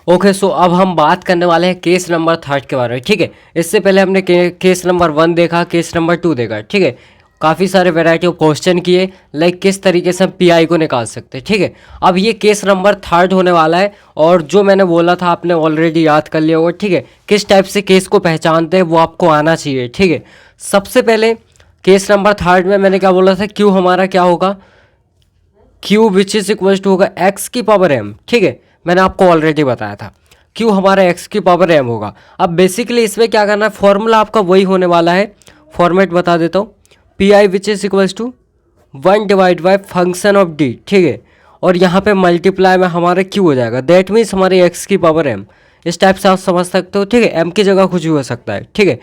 Okay, सो अब हम बात करने वाले हैं केस नंबर थर्ड के बारे में। ठीक है, इससे पहले हमने केस नंबर 1 देखा, केस नंबर 2 देखा। ठीक है, काफ़ी सारे वैरायटी ऑफ क्वेश्चन किए, लाइक किस तरीके से हम पीआई को निकाल सकते हैं। ठीक है, अब ये केस नंबर थर्ड होने वाला है, और जो मैंने बोला था आपने ऑलरेडी याद कर लिया होगा। ठीक है, किस टाइप से केस को पहचानते हैं वो आपको आना चाहिए। ठीक है, सबसे पहले केस नंबर थर्ड में मैंने क्या बोला था, क्यू हमारा क्या होगा, Q which is equal to होगा एक्स की पावर एम। ठीक है, मैंने आपको ऑलरेडी बताया था क्यू हमारा एक्स की पावर एम होगा। अब बेसिकली इसमें क्या करना है, फॉर्मूला आपका वही होने वाला है, फॉर्मेट बता देता हूँ, P I which is equals to 1 divide by function of D. ठीक है, और यहाँ पे मल्टीप्लाई में हमारा क्यू हो जाएगा, दैट मीन्स हमारे एक्स की पावर एम। इस टाइप से आप समझ सकते हो। ठीक है, एम की जगह कुछ भी हो सकता है। ठीक है,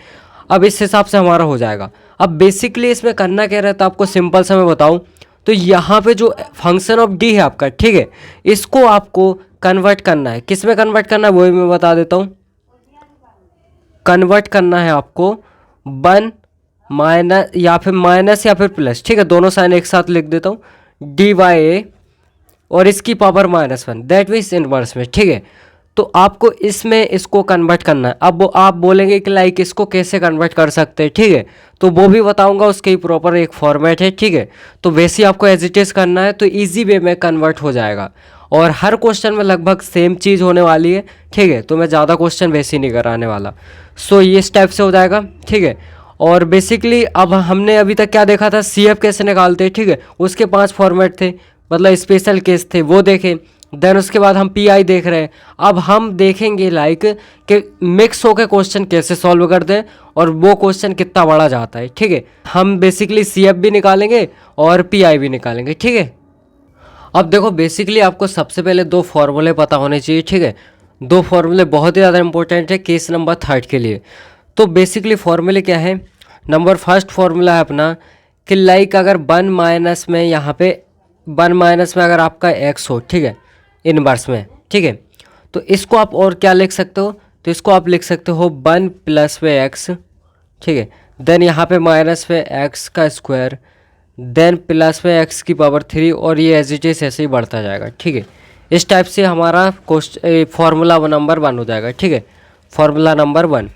अब इस हिसाब से हमारा हो जाएगा। अब बेसिकली इसमें करना क्या रहता है, आपको सिंपल सा मैं बताऊँ तो यहाँ पे जो फंक्शन ऑफ डी है आपका, ठीक है, इसको आपको कन्वर्ट करना है। किस में कन्वर्ट करना है वो भी मैं बता देता हूँ। कन्वर्ट करना है आपको 1 माइनस या फिर माइनस या फिर प्लस। ठीक है, दोनों साइन एक साथ लिख देता हूँ, डी वाई ए और इसकी पावर -1, दैट मीन्स इनवर्स में। ठीक है, तो आपको इसमें इसको कन्वर्ट करना है। अब वो आप बोलेंगे कि लाइक इसको कैसे कन्वर्ट कर सकते हैं। ठीक है, तो वो भी बताऊंगा, उसके ही प्रॉपर एक फॉर्मेट है। ठीक है, तो वैसे ही आपको एजिटेट करना है तो इजी वे में कन्वर्ट हो जाएगा, और हर क्वेश्चन में लगभग सेम चीज़ होने वाली है। ठीक है, तो मैं ज़्यादा क्वेश्चन वैसे ही नहीं कराने वाला। सो ये इस टाइप से हो जाएगा। ठीक है, और बेसिकली अब हमने अभी तक क्या देखा था, सी एफ कैसे निकालते हैं। ठीक है, उसके 5 फॉर्मेट थे, मतलब स्पेशल केस थे, वो देखे। देन उसके बाद हम पी आई देख रहे हैं। अब हम देखेंगे लाइक कि मिक्स होकर क्वेश्चन कैसे सॉल्व करते हैं और वो क्वेश्चन कितना बड़ा जाता है। ठीक है, हम बेसिकली सी एफ भी निकालेंगे और पी आई भी निकालेंगे। ठीक है, अब देखो बेसिकली आपको सबसे पहले 2 फॉर्मूले पता होने चाहिए। ठीक है, 2 फॉर्मूले बहुत ही ज़्यादा इंपॉर्टेंट है केस नंबर थर्ड के लिए। तो बेसिकली फॉर्मूले क्या है, नंबर फर्स्ट फॉर्मूला है अपना कि लाइक अगर 1 माइनस में यहाँ पे 1 माइनस में अगर आपका एक्स हो, ठीक है, इनवर्स में। ठीक है, तो इसको आप और क्या लिख सकते हो, तो इसको आप लिख सकते हो 1 प्लस में एक्स। ठीक है, देन यहाँ पे माइनस में एक्स का स्क्वायर, देन प्लस में एक्स की पावर 3, और ये एज इट इज ऐसे ही बढ़ता जाएगा। ठीक है, इस टाइप से हमारा फॉर्मूला नंबर 1 हो जाएगा। ठीक है, फॉर्मूला नंबर 1।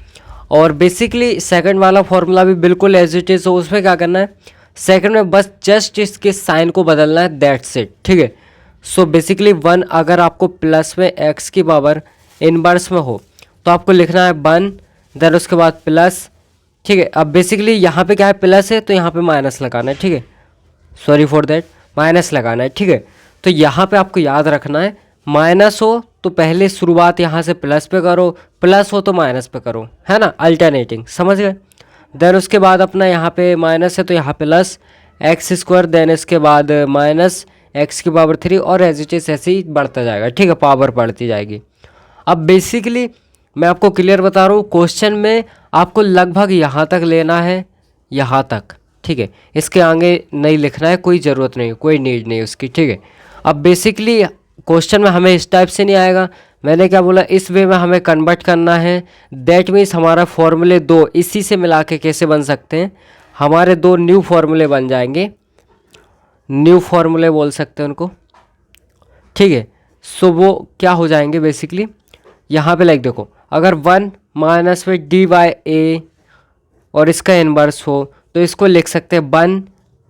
और बेसिकली सेकंड वाला फॉर्मूला भी बिल्कुल एज इट इज हो, उसमें क्या करना है, सेकंड में बस जस्ट इसके साइन को बदलना है, दैट्स इट। ठीक है, सो बेसिकली 1 अगर आपको प्लस में एक्स की पावर इनवर्स में हो तो आपको लिखना है 1, देन उसके बाद प्लस। ठीक है, अब बेसिकली यहाँ पे क्या है, प्लस है तो यहाँ पे माइनस लगाना है। ठीक है, सॉरी फॉर दैट, माइनस लगाना है। ठीक है, तो यहाँ पे आपको याद रखना है, माइनस हो तो पहले शुरुआत यहाँ से प्लस पे करो, प्लस हो तो माइनस पे करो, है ना, अल्टरनेटिंग, समझ गए। देन उसके बाद अपना यहाँ पे माइनस है तो यहाँ प्लस एक्स स्क्वायर, देन इसके बाद माइनस एक्स की पावर 3, और एज इट इज ऐसे ही बढ़ता जाएगा। ठीक है, पावर बढ़ती जाएगी। अब बेसिकली मैं आपको क्लियर बता रहा हूँ, क्वेश्चन में आपको लगभग यहाँ तक लेना है, यहाँ तक। ठीक है, इसके आगे नहीं लिखना है, कोई ज़रूरत नहीं, कोई नीड नहीं उसकी। ठीक है, अब बेसिकली क्वेश्चन में हमें इस टाइप से नहीं आएगा, मैंने क्या बोला, इस वे में हमें कन्वर्ट करना है। दैट मीन्स हमारा फॉर्मूले 2 इसी से मिला के कैसे बन सकते हैं, हमारे 2 न्यू फॉर्मूले बन जाएंगे, न्यू फॉर्मूले बोल सकते हैं उनको। ठीक है, सो वो क्या हो जाएंगे, बेसिकली यहाँ पे लाइक देखो, अगर 1 माइनस में डी वाई ए और इसका इनवर्स हो तो इसको लिख सकते हैं 1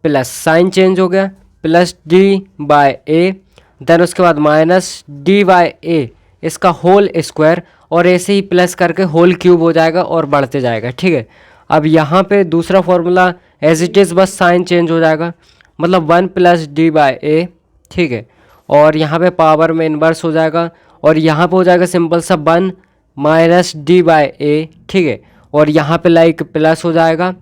प्लस, साइन चेंज हो गया, प्लस डी बाय ए, देन उसके बाद माइनस डी बाय ए इसका होल स्क्वायर, और ऐसे ही प्लस करके होल क्यूब हो जाएगा और बढ़ते जाएगा। ठीक है, अब यहाँ पे दूसरा फॉर्मूला एज इट इज़, बस साइन चेंज हो जाएगा, मतलब 1 प्लस डी बाय ए। ठीक है, और यहाँ पे पावर में इन्वर्स हो जाएगा, और यहाँ पे हो जाएगा सिंपल सा 1 माइनस डी बाय ए। ठीक है, और यहाँ पे लाइक प्लस हो जाएगा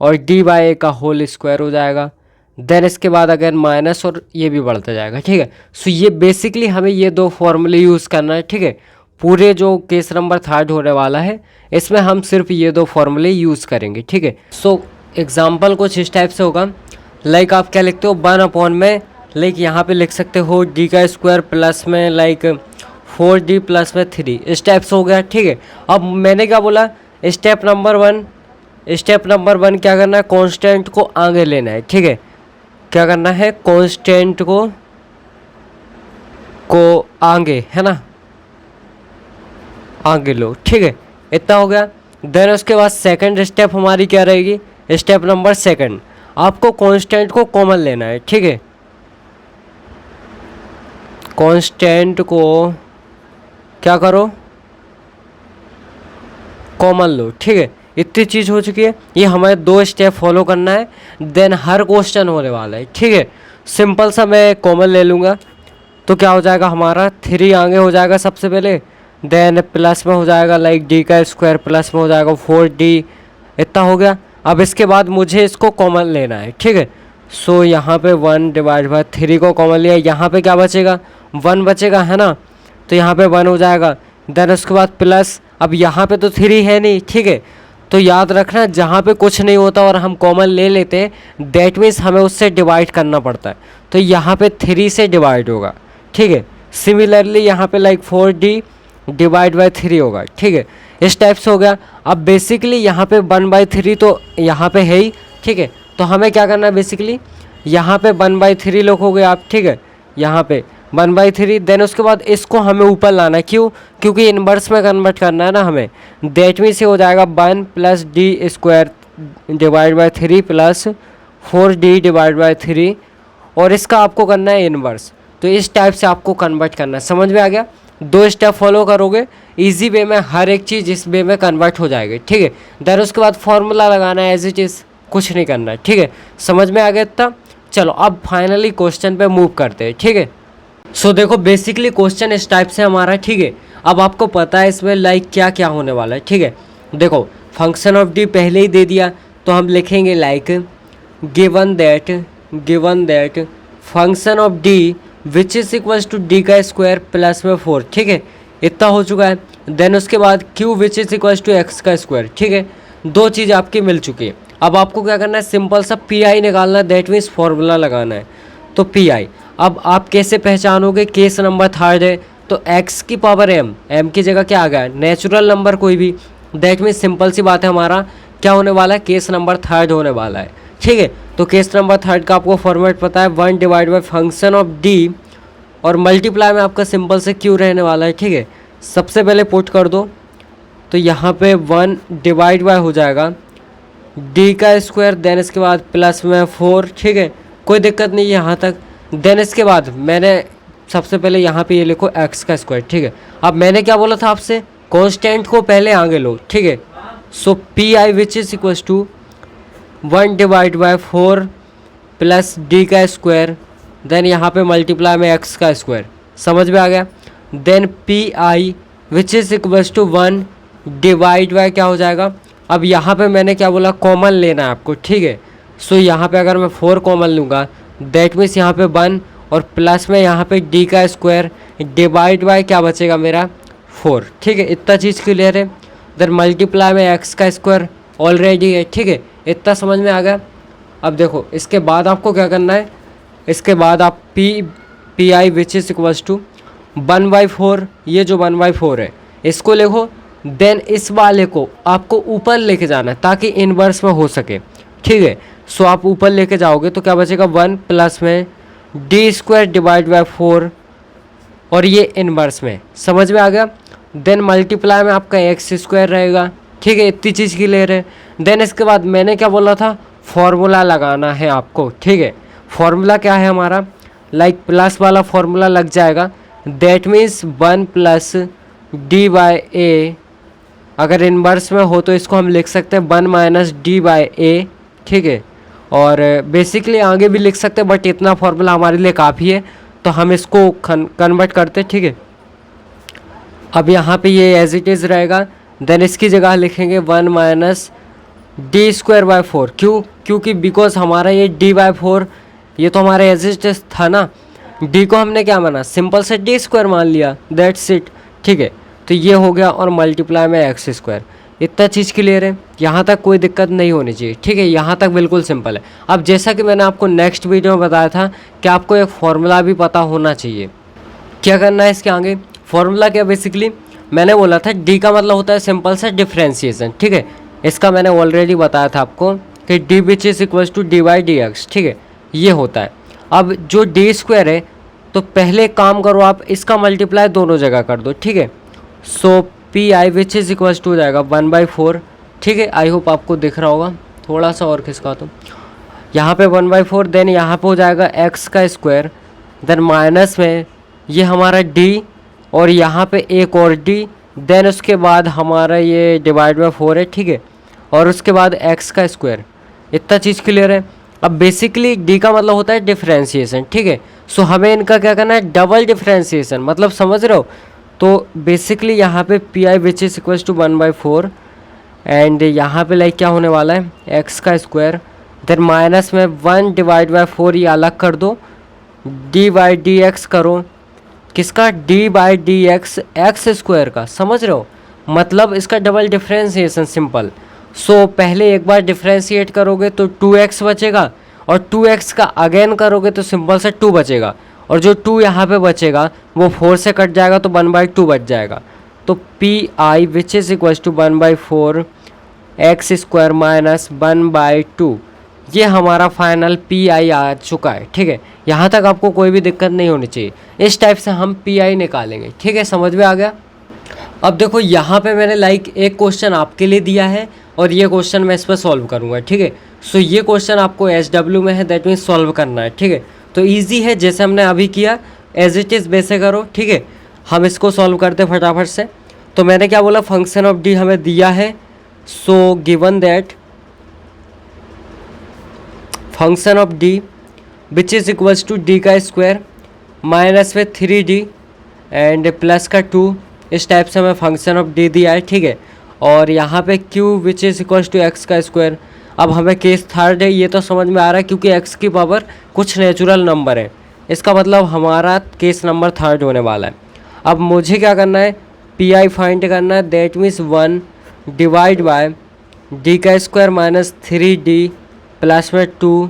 और डी बाय ए का होल स्क्वायर हो जाएगा, देन इसके बाद अगर माइनस, और ये भी बढ़ता जाएगा। ठीक है, सो ये बेसिकली हमें ये 2 फॉर्मूले यूज़ करना है। ठीक है, पूरे जो केस नंबर थर्ड होने वाला है इसमें हम सिर्फ ये 2 फॉर्मूले यूज़ करेंगे। ठीक है, सो एग्जाम्पल कुछ इस टाइप से होगा, लाइक आप क्या लिखते हो, 1 अपॉन में लाइक यहाँ पे लिख सकते हो डी का स्क्वायर प्लस में लाइक 4d प्लस में 3, इस टाइप से हो गया। ठीक है, अब मैंने क्या बोला, स्टेप नंबर 1 क्या करना है, कांस्टेंट को आगे लेना है। ठीक है, क्या करना है, कांस्टेंट को आगे, है ना, आगे लो, ठीक है, इतना हो गया। देन उसके बाद सेकंड स्टेप हमारी क्या रहेगी, स्टेप नंबर सेकंड, आपको कांस्टेंट को कॉमन लेना है, ठीक है, कांस्टेंट को क्या करो, कॉमन लो, ठीक है। इतनी चीज़ हो चुकी है, ये हमें 2 स्टेप फॉलो करना है, देन हर क्वेश्चन होने वाला है, ठीक है। सिंपल सा मैं कॉमन ले लूँगा, तो क्या हो जाएगा हमारा 3 आगे हो जाएगा सबसे पहले, देन प्लस में हो जाएगा लाइक डी का स्क्वायर, प्लस में हो जाएगा 4d, इतना हो गया। अब इसके बाद मुझे इसको कॉमन लेना है, ठीक है। सो यहाँ पे 1 डिवाइड बाय 3 को कॉमन लिया, यहाँ पे क्या बचेगा, 1 बचेगा, है ना, तो यहाँ पे 1 हो जाएगा। देन उसके बाद प्लस, अब यहाँ पे तो 3 है नहीं, ठीक है, तो याद रखना जहाँ पे कुछ नहीं होता और हम कॉमन ले लेते हैं दैट मीन्स हमें उससे डिवाइड करना पड़ता है, तो यहाँ पे 3 से डिवाइड होगा, ठीक है। सिमिलरली यहाँ पे लाइक 4d डिवाइड बाय 3 होगा, ठीक है, इस टाइप से हो गया। अब बेसिकली यहाँ पे 1/3 तो यहाँ पे है ही, ठीक है, तो हमें क्या करना है बेसिकली यहाँ पे 1/3 लिखोगे आप, ठीक है, यहाँ पे 1/3। देन उसके बाद इसको हमें ऊपर लाना है, क्यों, क्योंकि इन्वर्स में कन्वर्ट करना है ना हमें, दैट मीन्स से हो जाएगा 1 + d² divide by 3 plus 4d divide by 3, और इसका आपको करना है इन्वर्स। तो इस टाइप से आपको कन्वर्ट करना है, समझ में आ गया। 2 स्टेप फॉलो करोगे इजी वे में हर एक चीज़ इस वे में कन्वर्ट हो जाएगी, ठीक है। देन उसके बाद फॉर्मूला लगाना है एज इट इज़, कुछ नहीं करना है, ठीक है, समझ में आ गया इतना। चलो अब फाइनली क्वेश्चन पे मूव करते हैं, ठीक है। सो देखो बेसिकली क्वेश्चन इस टाइप से हमारा, ठीक है। अब आपको पता है इसमें लाइक क्या क्या होने वाला है, ठीक है। देखो फंक्शन ऑफ डी पहले ही दे दिया, तो हम लिखेंगे like given that function of D which is equals to D का स्क्वायर प्लस में 4, ठीक है, इतना हो चुका है। देन उसके बाद Q which is equals to X का स्क्वायर, ठीक है, 2 चीज़ आपकी मिल चुकी है। अब आपको क्या करना है, सिंपल सा पी आई निकालना है, दैट मीन्स फॉर्मूला लगाना है, तो पी आई। अब आप कैसे पहचानोगे, केस नंबर 3 है तो x की पावर m की जगह क्या आ गया, नेचुरल नंबर कोई भी, दैट मीन्स सिंपल सी बात है, हमारा क्या होने वाला है, केस नंबर 3 होने वाला है, ठीक है। तो केस नंबर 3 का आपको फॉर्मेट पता है, 1 divide by function of d और मल्टीप्लाई में आपका सिंपल से क्यू रहने वाला है, ठीक है। सबसे पहले पुट कर दो, तो यहाँ पे 1 डिवाइड बाय हो जाएगा d का स्क्वायर, देन इसके बाद प्लस में 4, ठीक है, कोई दिक्कत नहीं है यहाँ तक। देन इसके बाद मैंने सबसे पहले यहाँ पे ये लिखो x का स्क्वायर, ठीक है। अब मैंने क्या बोला था आपसे, कांस्टेंट को पहले आगे लो, ठीक है। So P I which is equals to 1 divide by 4 plus d का स्क्वायर, देन यहाँ पे मल्टीप्लाई में x का स्क्वायर, समझ में आ गया। Then P I which is equals to 1 divide by क्या हो जाएगा, अब यहाँ पे मैंने क्या बोला, कॉमन लेना है आपको, ठीक है। सो यहाँ पे अगर मैं 4 कॉमन लूँगा दैट मीन्स यहाँ पे 1 और प्लस में यहाँ पे d का स्क्वायर डिवाइड बाय क्या बचेगा मेरा 4, ठीक है, इतना चीज़ क्लियर है। देन मल्टीप्लाई में x का स्क्वायर ऑलरेडी है, ठीक है, इतना समझ में आ गया। अब देखो इसके बाद आपको क्या करना है, इसके बाद आप P I which is equals to 1/4, ये जो 1/4 है इसको लिखो, देन इस वाले को आपको ऊपर लेके जाना है ताकि इन्वर्स में हो सके, ठीक है। सो आप ऊपर लेके जाओगे तो क्या बचेगा, 1 प्लस में d² डिवाइड बाय 4 और ये इन्वर्स में, समझ में आ गया। देन मल्टीप्लाई में आपका x² रहेगा, ठीक है, इतनी चीज़ क्लियर है। देन इसके बाद मैंने क्या बोला था, फॉर्मूला लगाना है आपको, ठीक है। फॉर्मूला क्या है हमारा, लाइक प्लस वाला फॉर्मूला लग जाएगा, दैट मीन्स 1 प्लस d/a, अगर इन्वर्स में हो तो इसको हम लिख सकते हैं 1 माइनस d/a, ठीक है। और बेसिकली आगे भी लिख सकते हैं बट इतना फॉर्मूला हमारे लिए काफ़ी है, तो हम इसको कन्वर्ट करते हैं, ठीक है। अब यहाँ पे ये एज इट इज़ रहेगा, देन इसकी जगह लिखेंगे 1 माइनस d²/4, क्यों, क्योंकि बिकॉज हमारा ये d/4 ये तो हमारा एज इट इज़ था ना, d को हमने क्या माना, सिंपल से d² मान लिया, दैट्स इट, ठीक है। तो ये हो गया और मल्टीप्लाई में x², इतना चीज़ क्लियर है, यहाँ तक कोई दिक्कत नहीं होनी चाहिए, ठीक है, यहाँ तक बिल्कुल सिंपल है। अब जैसा कि मैंने आपको नेक्स्ट वीडियो में बताया था कि आपको एक फॉर्मूला भी पता होना चाहिए, क्या करना है इसके आगे, फॉर्मूला क्या, बेसिकली मैंने बोला था डी का मतलब होता है सिंपल से डिफ्रेंशिएशन, ठीक है, इसका मैंने ऑलरेडी बताया था आपको कि D which is equals to dy/dx, ठीक है, ये होता है। अब जो d² है तो पहले काम करो आप, इसका मल्टीप्लाई दोनों जगह कर दो, ठीक है। So P I which is equals to हो जाएगा 1/4। ठीक है, आई होप आपको दिख रहा होगा। थोड़ा सा और खिसका तो यहाँ पे 1/4, देन यहाँ पे हो जाएगा एक्स का स्क्वायर, देन माइनस में ये हमारा डी और यहाँ पे एक और डी, देन उसके बाद हमारा ये डिवाइड बाय 4 है। ठीक है, और उसके बाद एक्स का स्क्वायर। इतना चीज़ क्लियर है। अब बेसिकली डी का मतलब होता है डिफ्रेंशिएशन। ठीक है, सो हमें इनका क्या करना है, डबल डिफ्रेंशिएशन, मतलब समझ रहे हो। तो बेसिकली यहाँ पे P I which is equals to 1/4 and यहाँ पे लाइक क्या होने वाला है, एक्स का स्क्वायर, देन माइनस में 1/4 ये अलग कर दो, डी बाई डी एक्स करो, किसका, D by D x, x square का। समझ रहे हो, मतलब इसका डबल डिफ्रेंशिएशन सिंपल। सो पहले एक बार डिफ्रेंशिएट करोगे तो 2x बचेगा, और 2x का अगेन करोगे तो सिंपल से 2 बचेगा, और जो 2 यहाँ पे बचेगा वो 4 से कट जाएगा तो 1/2 बच जाएगा। तो P I which is equals to 1/4 X square minus 1/2, ये हमारा फाइनल पी आई आ चुका है। ठीक है, यहाँ तक आपको कोई भी दिक्कत नहीं होनी चाहिए। इस टाइप से हम पी आई निकालेंगे। ठीक है, समझ में आ गया। अब देखो यहाँ पे मैंने लाइक एक क्वेश्चन आपके लिए दिया है और ये क्वेश्चन मैं इस पर सॉल्व करूँगा। ठीक है, सो ये क्वेश्चन आपको SW में है, दैट मीन्स सॉल्व करना है। ठीक है, तो ईजी है, जैसे हमने अभी किया एज इट इज़ वैसे करो। ठीक है, हम इसको सॉल्व करते फटाफट से। तो मैंने क्या बोला, फंक्शन ऑफ डी हमें दिया है, so given that function of D which is equals to D का स्क्वायर माइनस में 3D एंड प्लस का 2, इस टाइप से हमें फंक्शन ऑफ डी दिया है। ठीक है, और यहाँ पे q which is equals to X का स्क्वायर। अब हमें केस थर्ड है, ये तो समझ में आ रहा है क्योंकि x की पावर कुछ नेचुरल नंबर है, इसका मतलब हमारा केस नंबर थर्ड होने वाला है। अब मुझे क्या करना है, पी आई फाइंड करना है, that means 1 divide bye D का स्क्वायर माइनस 3D प्लस में 2,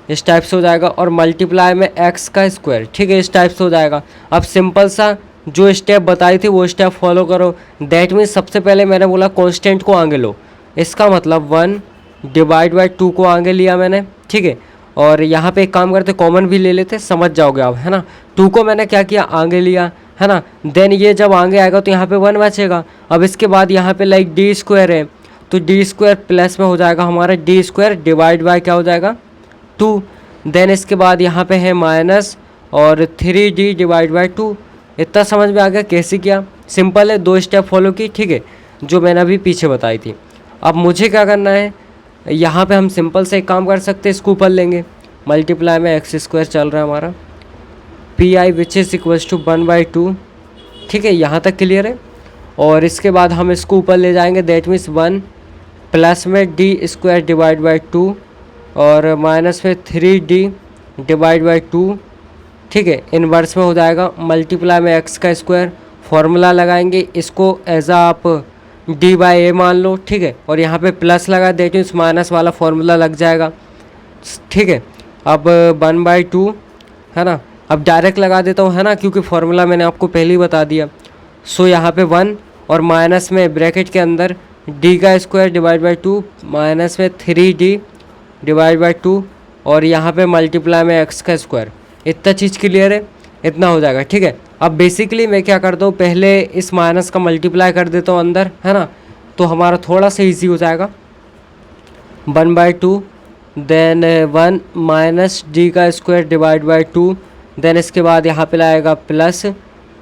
इस टाइप से हो जाएगा, और मल्टीप्लाई में एक्स का स्क्वायर। ठीक है, इस टाइप से हो जाएगा। अब सिंपल सा जो स्टेप बताई थी वो स्टेप फॉलो करो। दैट मीन्स सबसे पहले मैंने बोला कांस्टेंट को आगे लो, इसका मतलब 1 डिवाइड बाय 2 को आगे लिया मैंने। ठीक है, और यहाँ पे एक काम करते कॉमन भी ले लेते, समझ जाओगे आप, है ना। 2 को मैंने क्या किया, आगे लिया, है ना। देन ये जब आगे आएगा तो यहाँ पे 1 बचेगा। अब इसके बाद यहाँ पे लाइक डी स्क्वायर है, तो डी स्क्वायर प्लस में हो जाएगा हमारा डी स्क्वायर डिवाइड बाय क्या हो जाएगा 2। देन इसके बाद यहाँ पे है माइनस और 3D डिवाइड बाय 2। इतना समझ में आ गया कैसे किया, सिंपल है, 2 स्टेप फॉलो की। ठीक है, जो मैंने अभी पीछे बताई थी। अब मुझे क्या करना है, यहाँ पे हम सिंपल से एक काम कर सकते हैं, इसको ऊपर लेंगे, मल्टीप्लाई में एक्स स्क्वायर चल रहा है हमारा, P I which is equals to 1/2। ठीक है, यहाँ तक क्लियर है। और इसके बाद हम इसको ऊपर ले जाएंगे, दैट मीन्स 1 प्लस में डी स्क्वायर डिवाइड बाई 2 और माइनस में 3D डिवाइड बाई 2। ठीक है, इनवर्स में हो जाएगा, मल्टीप्लाई में एक्स का स्क्वायर, फॉर्मूला लगाएंगे, इसको एज आप डी बाई ए मान लो। ठीक है, और यहाँ पे प्लस लगा, दैट मीन्स माइनस वाला फॉर्मूला लग जाएगा। ठीक है, अब 1/2 है ना, अब डायरेक्ट लगा देता हूँ, है ना, क्योंकि फॉर्मूला मैंने आपको पहले ही बता दिया। सो यहाँ पे 1 और माइनस में ब्रैकेट के अंदर डी का स्क्वायर डिवाइड बाई 2 माइनस में 3D डिवाइड बाई 2 और यहाँ पे मल्टीप्लाई में एक्स का स्क्वायर। इतना चीज़ क्लियर है, इतना हो जाएगा। ठीक है, अब बेसिकली मैं क्या करता हूँ, पहले इस माइनस का मल्टीप्लाई कर देता हूँ अंदर, है ना, तो हमारा थोड़ा सा इजी हो जाएगा। 1/2 देन 1 माइनस डी का स्क्वायर डिवाइड बाई 2, देन इसके बाद यहाँ पे लाएगा प्लस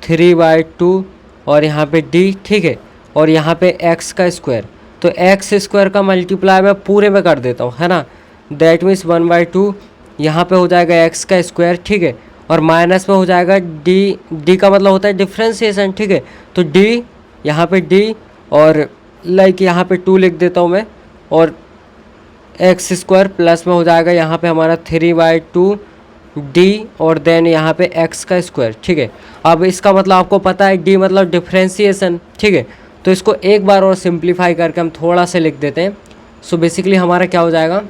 3/2 और यहाँ पे डी। ठीक है, और यहाँ पे एक्स का स्क्वायर, तो एक्स स्क्वायर का मल्टीप्लाई मैं पूरे में कर देता हूँ, है ना, दैट मीन्स 1/2 यहाँ पे हो जाएगा एक्स का स्क्वायर। ठीक है, और माइनस में हो जाएगा डी का मतलब होता है डिफ्रेंशिएशन। ठीक है, तो डी यहाँ पे डी और लाइक यहाँ पे 2 लिख देता हूँ मैं, और एक्स स्क्वायर प्लस में हो जाएगा यहाँ पे हमारा 3/2 डी और देन यहाँ पे एक्स का स्क्वायर। ठीक है, अब इसका मतलब आपको पता है डी मतलब डिफ्रेंशिएशन। ठीक है, तो इसको एक बार और सिंप्लीफाई करके हम थोड़ा सा लिख देते हैं। सो बेसिकली हमारा क्या हो जाएगा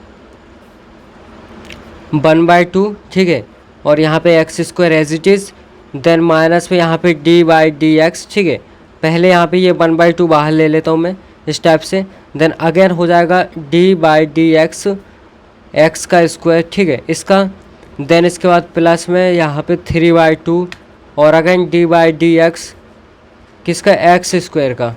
1/2। ठीक है, और यहाँ पे X square as it is, then minus में यहाँ पे डी बाई डी एक्स। ठीक है, पहले यहाँ पे ये 1/2 बाहर ले लेता हूँ मैं इस टाइप से, देन अगेन हो जाएगा D by D x, x का स्क्वायर। ठीक है, इसका देन इसके बाद प्लस में यहाँ पे 3/2 और again D by D x, किसका, एक्स स्क्वायर का,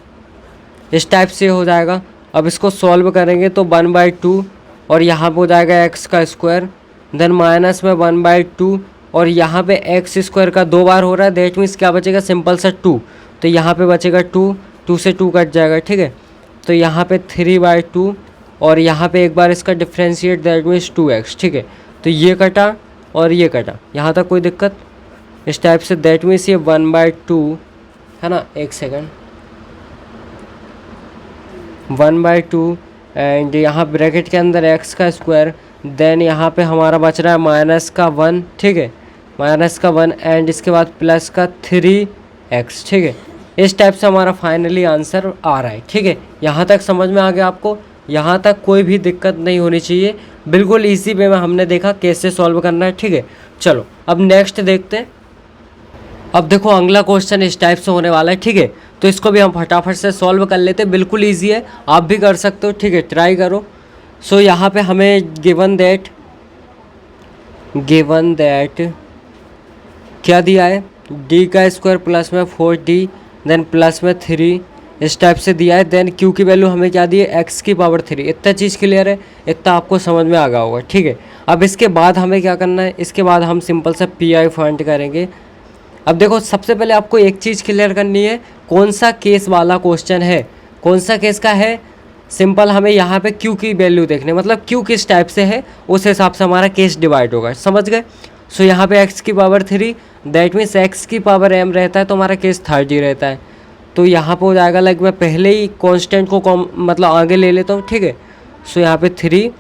इस टाइप से हो जाएगा। अब इसको सॉल्व करेंगे तो 1/2 और यहाँ पे हो जाएगा एक्स का स्क्वायर, देन माइनस में 1/2 और यहाँ पे एक्स स्क्वायर का 2 बार हो रहा है, दैट मीन्स क्या बचेगा, सिंपल सा 2, तो यहाँ पे बचेगा 2, 2 से 2 कट जाएगा, ठीक है। तो यहाँ पे 3/2 और यहाँ पे एक बार इसका डिफ्रेंशिएट, दैट मीन्स 2x, ठीक है। तो ये कटा और ये कटा, यहाँ तक कोई दिक्कत, इस टाइप से, दैट मीन्स ये 1/2 है ना, एक सेकेंड, 1/2 एंड यहाँ ब्रैकेट के अंदर x का स्क्वायर, देन यहाँ पे हमारा बच रहा है -1, ठीक है, -1 एंड इसके बाद प्लस का 3x, ठीक है। इस टाइप से हमारा फाइनली आंसर आ रहा है, ठीक है। यहाँ तक समझ में आ गया आपको, यहाँ तक कोई भी दिक्कत नहीं होनी चाहिए, बिल्कुल इजी वे में हमने देखा कैसे सॉल्व करना है, ठीक है। चलो अब नेक्स्ट देखते हैं। अब देखो अगला क्वेश्चन इस टाइप से होने वाला है, ठीक है। तो इसको भी हम फटाफट से सॉल्व कर लेते हैं, बिल्कुल इजी है, आप भी कर सकते हो, ठीक है, ट्राई करो। सो यहाँ पे हमें गिवन दैट क्या दिया है, d का स्क्वायर प्लस में 4d देन प्लस में 3 इस टाइप से दिया है। देन q की वैल्यू हमें क्या दी है, x की पावर 3। इतना चीज़ क्लियर है, इतना आपको समझ में आ गया होगा, ठीक है। अब इसके बाद हमें क्या करना है, इसके बाद हम सिंपल सा पी फाइंड करेंगे। अब देखो सबसे पहले आपको एक चीज़ क्लियर करनी है, कौन सा केस वाला क्वेश्चन है, कौन सा केस का है। सिंपल हमें यहाँ पे q की वैल्यू देखनी, मतलब q किस टाइप से है उस हिसाब से हमारा केस डिवाइड होगा, समझ गए। सो यहाँ पे x की पावर 3, दैट मीन्स x की पावर m रहता है तो हमारा केस 30 रहता है। तो यहाँ पे हो जाएगा, लाइक मैं पहले ही कांस्टेंट को मतलब आगे ले लेता हूँ, ठीक है। सो यहाँ पे 3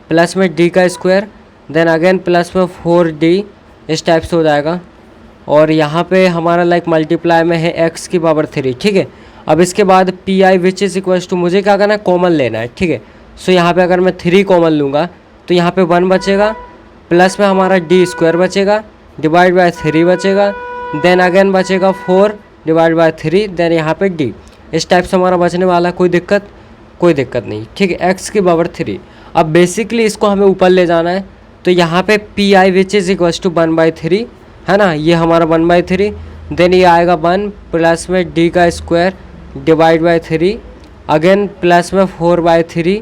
प्लस में d का स्क्वायर, देन अगेन प्लस में 4d इस टाइप से हो जाएगा। और यहाँ पे हमारा लाइक मल्टीप्लाई में है x की पावर 3, ठीक है। अब इसके बाद P I which is equals to, मुझे क्या करना है, कॉमन लेना है, ठीक है। सो यहाँ पे अगर मैं 3 कॉमन लूँगा तो यहाँ पे 1 बचेगा, प्लस में हमारा d स्क्वायर बचेगा, डिवाइड बाय 3 बचेगा, देन अगेन बचेगा 4 डिवाइड बाय 3, देन यहाँ पे d इस टाइप से हमारा बचने वाला। कोई दिक्कत नहीं, ठीक है, x की पावर 3। अब बेसिकली इसको हमें ऊपर ले जाना है, तो यहाँ पे P I which is equals to 1/3 है ना, ये हमारा 1/3, देन ये आएगा 1 प्लस में d का square divide by 3, again plus में 4/3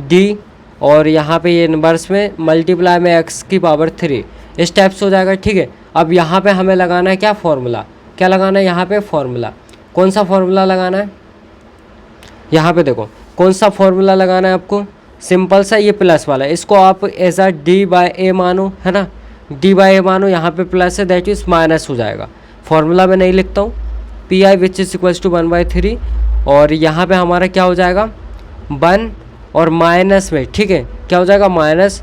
d और यहाँ पे ये इनवर्स में मल्टीप्लाई में x की पावर 3 इस टाइप से हो जाएगा, ठीक है। अब यहाँ पे हमें लगाना है क्या, फॉर्मूला, क्या लगाना है यहाँ पे, फॉर्मूला। कौन सा फॉर्मूला लगाना है, यहाँ पे देखो कौन सा फॉर्मूला लगाना है आपको, सिंपल सा ये प्लस वाला है, इसको आप एज आ d/a मानो, है ना, d/a मानो, यहाँ पे प्लस है दैट इज माइनस हो जाएगा। फॉर्मूला में नहीं लिखता हूँ, P I which is equals to 1/3 और यहाँ पे हमारा क्या हो जाएगा 1 और माइनस में, ठीक है, क्या हो जाएगा माइनस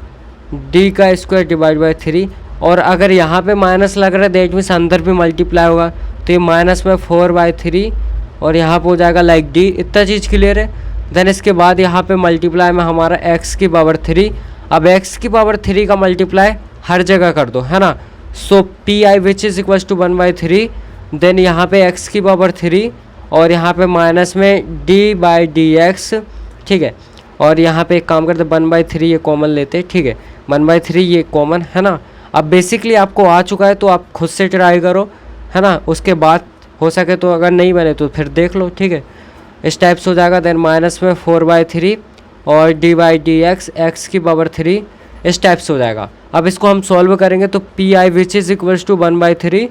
d का स्क्वायर डिवाइड बाय 3 और अगर यहाँ पे माइनस लग रहा है दैट मीन्स अंदर भी मल्टीप्लाई होगा, तो ये माइनस में 4/3 और यहाँ पे हो जाएगा लाइक d। इतना चीज़ क्लियर है। देन इसके बाद यहाँ पे मल्टीप्लाई में हमारा x की पावर 3, अब x की पावर 3 का मल्टीप्लाई हर जगह कर दो, है ना। So P I which is equals to 1/3, then यहाँ पे x की पावर 3 और यहाँ पे माइनस में d/dx, ठीक है। और यहाँ पे एक काम करते 1/3 ये कॉमन लेते, ठीक है, 1/3 ये कॉमन है ना। अब बेसिकली आपको आ चुका है तो आप खुद से ट्राई करो, है ना, उसके बाद हो सके तो अगर नहीं बने तो फिर देख लो, ठीक है। इस टाइप से हो जाएगा, देन माइनस में 4/3 और d/dx x की पावर 3 इस टाइप से हो जाएगा। अब इसको हम सॉल्व करेंगे तो P I which is equals to 1/3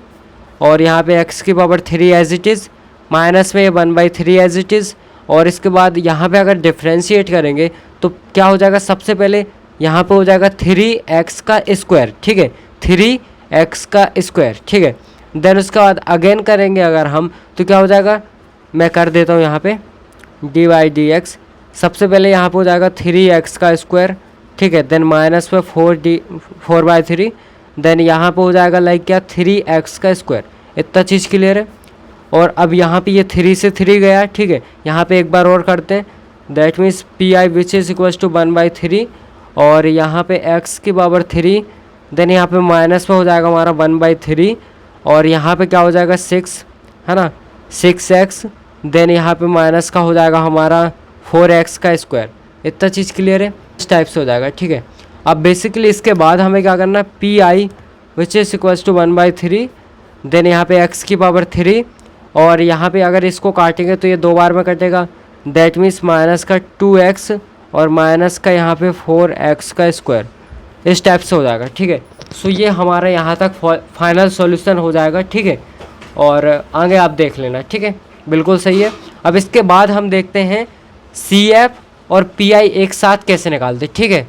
और यहाँ पे x की power 3 as it is, minus में 1/3 एज इट इज़ और इसके बाद यहाँ पे अगर डिफ्रेंशिएट करेंगे तो क्या हो जाएगा, सबसे पहले यहाँ पे हो जाएगा 3x का स्क्वायर, ठीक है, 3x का स्क्वायर, ठीक है। देन उसके बाद अगेन करेंगे अगर हम तो क्या हो जाएगा, मैं कर देता हूँ यहाँ पे d/dx, सबसे पहले यहाँ पे हो जाएगा 3x का स्क्वायर, ठीक है, देन माइनस में 4/3, देन यहाँ पे हो जाएगा लाइक क्या 3x का स्क्वायर। इतना चीज़ क्लियर है। और अब यहाँ पे ये 3 से 3 गया, ठीक है, यहाँ पे एक बार और करते हैं, that means P I which is equals to 1/3 और यहाँ पे x की पावर 3, देन यहाँ पे माइनस में हो जाएगा हमारा 1/3 और यहाँ पे क्या हो जाएगा 6, है ना, 6x, देन यहाँ पे माइनस का हो जाएगा हमारा 4x का स्क्वायर। इतना चीज़ क्लियर है, इस टाइप से हो जाएगा, ठीक है। अब बेसिकली इसके बाद हमें क्या करना है, P I which is equals to 1/3, then यहाँ पे x की पावर 3 और यहाँ पे अगर इसको काटेंगे तो ये 2 बार में कटेगा, दैट मीन्स माइनस का 2x और माइनस का यहाँ पे 4x का स्क्वायर, इस टाइप से हो जाएगा। ठीक है, सो ये हमारा यहाँ तक फाइनल सॉल्यूशन हो जाएगा। ठीक है, और आगे आप देख लेना। ठीक है, बिल्कुल सही है। अब इसके बाद हम देखते हैं CF और PI एक साथ कैसे निकालते। ठीक है,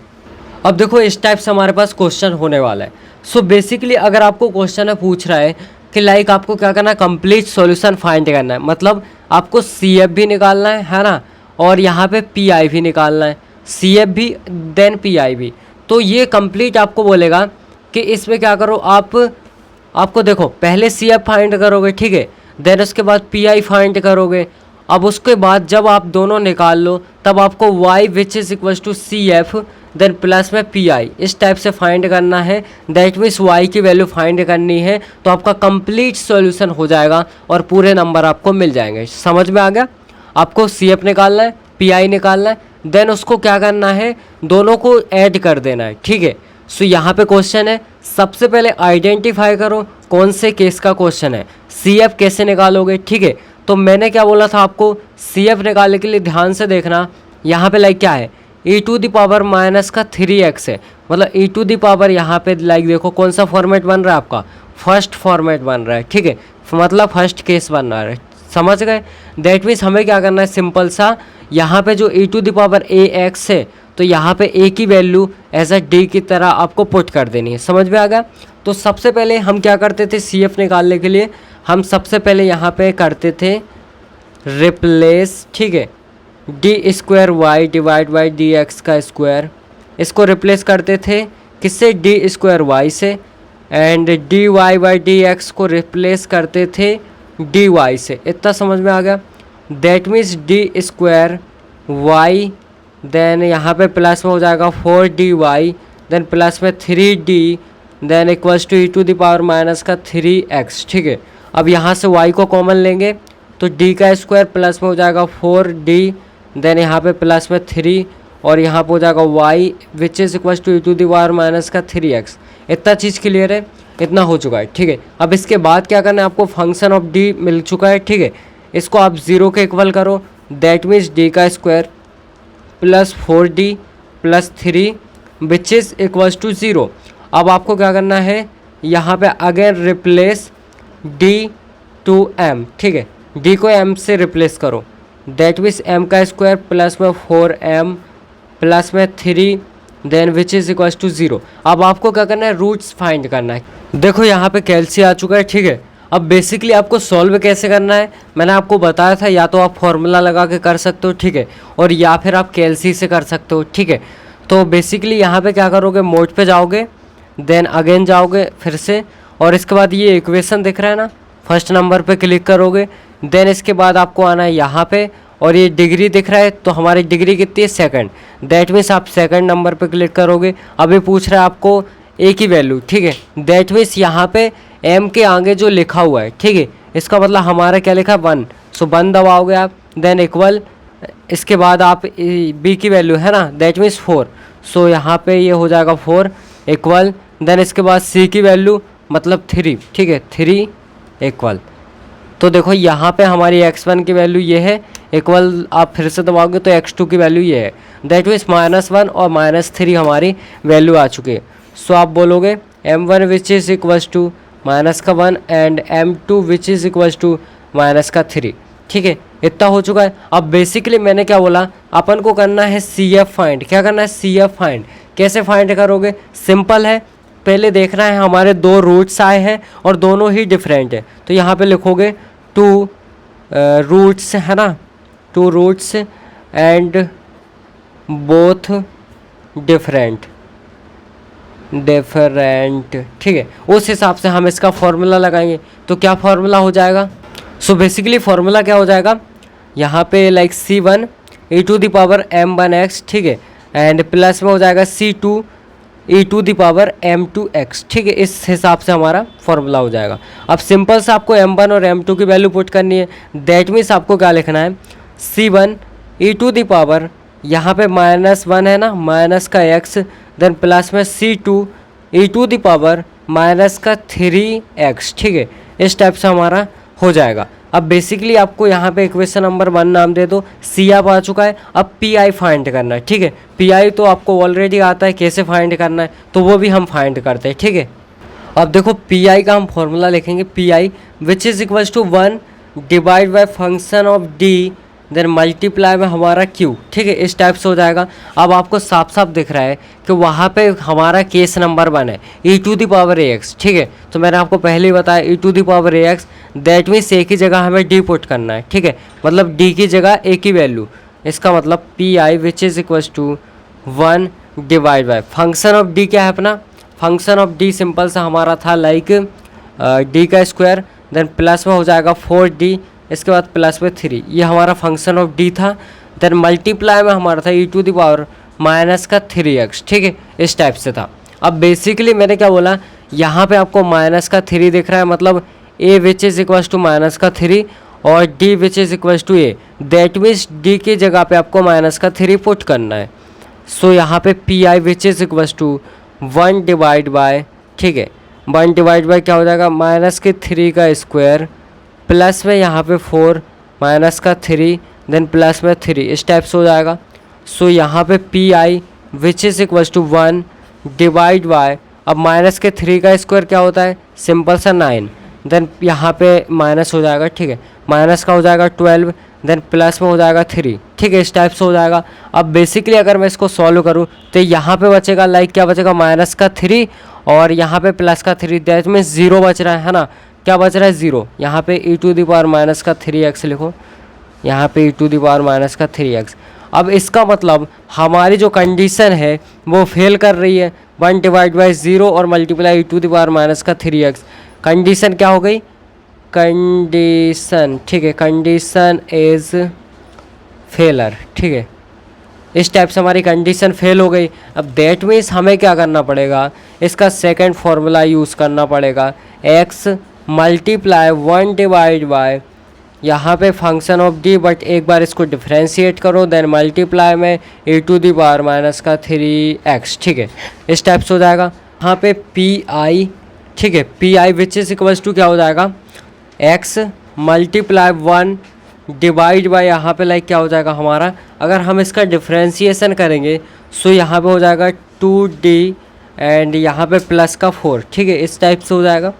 अब देखो इस टाइप से हमारे पास क्वेश्चन होने वाला है। सो बेसिकली अगर आपको क्वेश्चन है पूछ रहा है कि लाइक आपको क्या करना है, कंप्लीट सॉल्यूशन फाइंड करना है, मतलब आपको CF भी निकालना है ना, और यहाँ पे PI भी निकालना है, CF भी देन PI भी। तो ये कंप्लीट आपको बोलेगा कि इसमें क्या करो आपको देखो पहले CF फाइंड करोगे। ठीक है, देन उसके बाद PI फाइंड करोगे। अब उसके बाद जब आप दोनों निकाल लो तब आपको y which is equal to CF then plus में PI इस टाइप से फाइंड करना है। दैट मीन्स y की वैल्यू फाइंड करनी है, तो आपका कंप्लीट सॉल्यूशन हो जाएगा और पूरे नंबर आपको मिल जाएंगे। समझ में आ गया? आपको CF निकालना है, PI निकालना है, देन उसको क्या करना है, दोनों को ऐड कर देना है। ठीक है, सो यहाँ पे क्वेश्चन है, सबसे पहले आइडेंटिफाई करो कौन से केस का क्वेश्चन है, CF कैसे निकालोगे। ठीक है, तो मैंने क्या बोला था आपको, CF निकालने के लिए ध्यान से देखना। यहाँ पे लाइक क्या है, e⁻ का 3x है, मतलब e⁻, यहाँ पे लाइक देखो कौन सा फॉर्मेट बन रहा है आपका, फर्स्ट फॉर्मेट बन रहा है। ठीक है, मतलब फर्स्ट केस बन रहा है। समझ गए? दैट मीन्स हमें क्या करना है, सिंपल सा यहाँ पे जो e⁻ax है तो यहाँ पे a की वैल्यू एज अ d की तरह आपको पुट कर देनी है। समझ में आ गया? तो सबसे पहले हम क्या करते थे, CF निकालने के लिए हम सबसे पहले यहाँ पे करते थे रिप्लेस। ठीक है, d² डिवाइड बाई dx का स्क्वायर, इसको रिप्लेस करते थे किससे, d² से, एंड dy बाई dx को रिप्लेस करते थे dy से। इतना समझ में आ गया? दैट मीन्स d² देन यहाँ पे प्लस में हो जाएगा 4dy देन प्लस में 3d than equals to e⁻ का 3x। ठीक है, अब यहाँ से y को कॉमन लेंगे तो d का स्क्वायर प्लस में हो जाएगा 4d देन यहाँ पे प्लस में 3 और यहाँ पे हो जाएगा y which is equals to e⁻ का 3x। इतना चीज़ क्लियर है? इतना हो चुका है। ठीक है, अब इसके बाद क्या करना है, आपको फंक्शन ऑफ d मिल चुका है। ठीक है, इसको आप 0 के इक्वल करो, दैट मीन्स d का square plus 4d plus 3 which is equals to 0। अब आपको क्या करना है, यहाँ पे again replace d to m। ठीक है, d को m से रिप्लेस करो, दैट मीन्स m का स्क्वायर प्लस में 4m प्लस में 3 then which is equals to 0। अब आपको क्या करना है, रूट्स फाइंड करना है। देखो यहाँ पे कैल्सी आ चुका है। ठीक है, अब बेसिकली आपको सॉल्व कैसे करना है मैंने आपको बताया था, या तो आप फॉर्मूला लगा के कर सकते हो। ठीक है, और या फिर आप कैल्सी से कर सकते हो। ठीक है, तो बेसिकली यहाँ पे क्या करोगे, मोड पे जाओगे देन अगेन जाओगे फिर से, और इसके बाद ये इक्वेशन दिख रहा है ना, फर्स्ट नंबर पे क्लिक करोगे, देन इसके बाद आपको आना है यहाँ पे, और ये डिग्री दिख रहा है तो हमारी डिग्री कितनी है, सेकंड। दैट मीन्स आप सेकंड नंबर पे क्लिक करोगे। अभी पूछ रहा है आपको ए की वैल्यू। ठीक है, दैट मीन्स यहाँ पे एम के आगे जो लिखा हुआ है, ठीक है, इसका मतलब हमारा क्या लिखा है, 1। सो 1 दबाओगे आप, देन इक्वल, इसके बाद आप बी की वैल्यू है ना, दैट मीन्स 4। सो यहाँ पे ये हो जाएगा 4 इक्वल, देन इसके बाद सी की वैल्यू मतलब 3। ठीक है, 3 इक्वल, तो देखो यहाँ पे हमारी x1 की वैल्यू ये है, इक्वल आप फिर से दबाओगे तो x2 की वैल्यू ये है, दैट मीन्स -1 और -3 हमारी वैल्यू आ चुकी है। सो आप बोलोगे m1 which is equals to -1 and m2 which is equals to -3। ठीक है, इतना हो चुका है। अब बेसिकली मैंने क्या बोला, अपन को करना है CF फाइंड। क्या करना है, CF फाइंड। कैसे फाइंड करोगे, सिंपल है, पहले देखना है हमारे 2 रूट्स आए हैं और दोनों ही डिफरेंट है, तो यहाँ पे लिखोगे 2 रूट्स है ना, 2 रूट्स एंड बोथ डिफरेंट। ठीक है, उस हिसाब से हम इसका फॉर्मूला लगाएंगे। तो क्या फॉर्मूला हो जाएगा, सो बेसिकली फॉर्मूला क्या हो जाएगा, यहाँ पे लाइक C1 e⁻m1x। ठीक है, एंड प्लस में हो जाएगा C2 e⁻m2x। ठीक है, इस हिसाब से हमारा फॉर्मूला हो जाएगा। अब सिंपल से आपको m1 और m2 की वैल्यू पुट करनी है, दैट मीन्स आपको क्या लिखना है, C1 e⁻, यहाँ पे -1 है ना, माइनस का x, देन प्लस में C2 e⁻ का 3x। ठीक है, इस टाइप से हमारा हो जाएगा। अब बेसिकली आपको यहाँ पे इक्वेशन नंबर 1 नाम दे दो, सी आप आ चुका है, अब पी आई फाइंड करना है, ठीक है। पी आई तो आपको ऑलरेडी आता है, कैसे फाइंड करना है तो वो भी हम फाइंड करते हैं, ठीक है। अब देखो पी आई का हम फॉर्मूला लिखेंगे, P I which is equals to 1 divide by function of D then multiply में हमारा क्यू, ठीक है। इस टाइप से हो जाएगा। अब आपको साफ साफ दिख रहा है कि वहाँ पे हमारा केस नंबर 1 है e to the power a x, ठीक है। तो मैंने आपको पहले ही बताया e to the power a x, that means a की जगह हमें डी पुट करना है, ठीक है। मतलब डी की जगह ए की वैल्यू, इसका मतलब P I which is equals to 1 divide by function of D क्या है अपना, फंक्शन ऑफ डी सिंपल सा हमारा था लाइक डी का स्क्वायर, देन प्लस में हो जाएगा 4d, इसके बाद प्लस में 3, ये हमारा फंक्शन ऑफ डी था। देन मल्टीप्लाई में हमारा था ई टू द पावर माइनस का 3x, ठीक है। इस टाइप से था। अब बेसिकली मैंने क्या बोला, यहाँ पे आपको माइनस का 3 दिख रहा है, मतलब a which is equals to minus का 3 और d which is equals to a, that means d की जगह पे आपको माइनस का 3 पुट करना है। सो यहाँ पे P I which is equals to 1 divide by, ठीक है, 1 डिवाइड बाय क्या हो जाएगा, माइनस के 3 का स्क्वायर प्लस में यहाँ पे 4 माइनस का 3 देन प्लस में 3, इस टाइप से हो जाएगा। सो यहाँ पे P I which is equals to 1 divide by, अब माइनस के 3 का स्क्वायर क्या होता है, सिंपल सा 9, देन यहाँ पे माइनस हो जाएगा, ठीक है, माइनस का हो जाएगा 12 देन प्लस में हो जाएगा 3, ठीक है। इस टाइप से हो जाएगा। अब बेसिकली अगर मैं इसको सॉल्व करूँ तो यहाँ पे बचेगा लाइक क्या बचेगा, माइनस का 3 और यहाँ पे प्लस का 3, दैट मीन्स 0 बच रहा है ना, क्या बच रहा है 0। यहाँ पे ई टू दी पावर माइनस का 3x लिखो, यहाँ पे ई टू दी पावर माइनस का 3x। अब इसका मतलब हमारी जो कंडीशन है वो फेल कर रही है, 1 डिवाइड बाई 0 और multiply E to the power minus का 3x। कंडीशन क्या हो गई, कंडीशन, ठीक है, कंडीशन इज फेलर, ठीक है। इस टाइप से हमारी कंडीशन फेल हो गई। अब दैट मीन्स हमें क्या करना पड़ेगा, इसका सेकंड फार्मूला यूज़ करना पड़ेगा, x मल्टीप्लाई 1 डिवाइड बाय यहाँ पे फंक्शन ऑफ डी, बट एक बार इसको डिफ्रेंशिएट करो देन मल्टीप्लाई में ए टू दी पावर माइनस का 3x, ठीक है। इस टाइप से हो जाएगा। यहाँ पे पी आई, ठीक है, P I which is equals to क्या हो जाएगा, x मल्टीप्लाई 1 डिवाइड बाय यहाँ पे लाइक क्या हो जाएगा हमारा, अगर हम इसका डिफ्रेंशिएशन करेंगे सो यहाँ पे हो जाएगा 2d एंड यहाँ पे प्लस का 4, ठीक है। इस टाइप से हो जाएगा।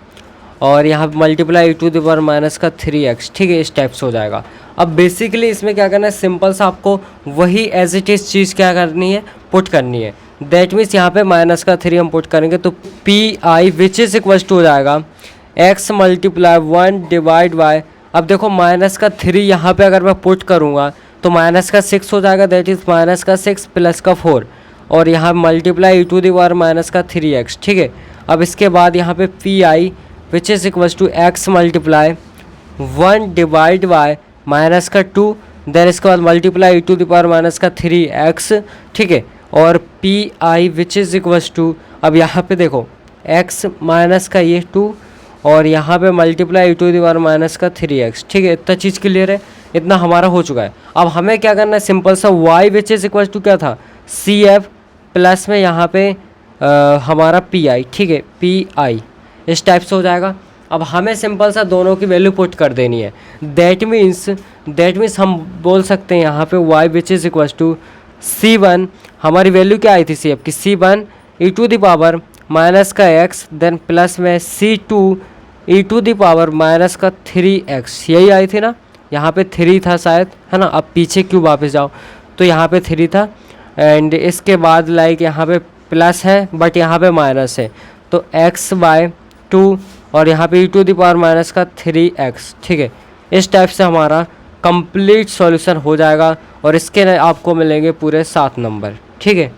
और यहाँ पे multiply E to the power minus का 3x, ठीक है। इस टाइप से हो जाएगा। अब बेसिकली इसमें क्या करना है, सिंपल सा आपको वही एज इट इज़ चीज़ क्या करनी है, पुट करनी है। दैट मीन्स यहाँ पे माइनस का 3 हम पुट करेंगे तो P I which is equals to हो जाएगा x मल्टीप्लाई 1 डिवाइड बाय, अब देखो माइनस का 3 यहाँ पे अगर मैं पुट करूँगा तो माइनस का 6 हो जाएगा, दैट इज़ माइनस का 6 प्लस का 4 और यहाँ multiply E to the power minus का 3x, ठीक है। अब इसके बाद यहाँ पे P I which is equals to x multiply 1 divide by minus का 2 देन इसके बाद multiply E to the power minus का 3x, ठीक है। और P I which is equals to, अब यहाँ पे देखो x माइनस का ये 2 और यहाँ पे multiply E to the power minus का 3x, ठीक है। इतना चीज़ क्लियर है, इतना हमारा हो चुका है। अब हमें क्या करना है, सिंपल सा y which is equals to क्या था, CF प्लस में यहाँ पे हमारा पी आई, ठीक है, पी आई इस टाइप से हो जाएगा। अब हमें सिंपल सा दोनों की वैल्यू पुट कर देनी है। दैट मीन्स हम बोल सकते हैं यहाँ पे y which is equals to C1, हमारी वैल्यू क्या आई थी CF की, C1 E to the power minus का x देन प्लस में C2 E to the power minus का 3x, यही आई थी ना, यहाँ पे 3 था शायद, है ना। अब पीछे क्यों वापस जाओ, तो यहाँ पे 3 था एंड इसके बाद लाइक यहाँ पे प्लस है बट यहाँ पे माइनस है तो x बाय 2 और यहाँ पे ई टू द पावर माइनस का 3x, ठीक है। इस टाइप से हमारा कंप्लीट सॉल्यूशन हो जाएगा और इसके आपको मिलेंगे पूरे 7 नंबर, ठीक है।